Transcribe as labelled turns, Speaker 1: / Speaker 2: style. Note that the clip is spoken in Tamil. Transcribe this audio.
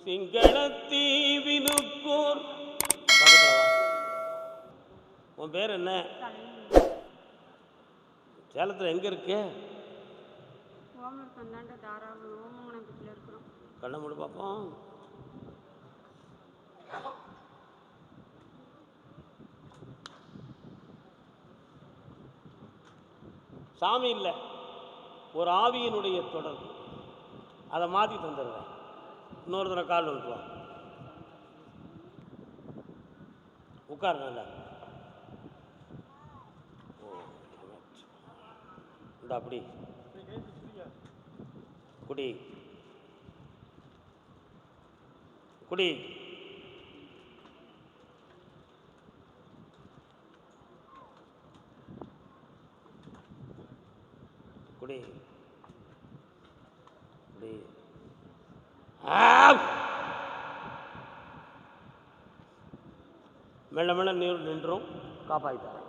Speaker 1: சிங்களத்தீவினுக்கூர் பக்கத்துல வா. உன் பேர் என்ன? சேலத்தில் எங்கே இருக்கு? கண்ணை மூடி பார்ப்போம். சாமி இல்லை, ஒரு ஆவியினுடைய தொடர்பு. அதை மாற்றி தந்துடுவேன். இன்னொரு தடவை கால் வந்துடுவான். உட்கார் நல்லா. இந்த அப்படி குடி குடி. குடி குடி. மெல்ல மெல்ல நீர் நின்றும். காப்பாற்றிட்டார்.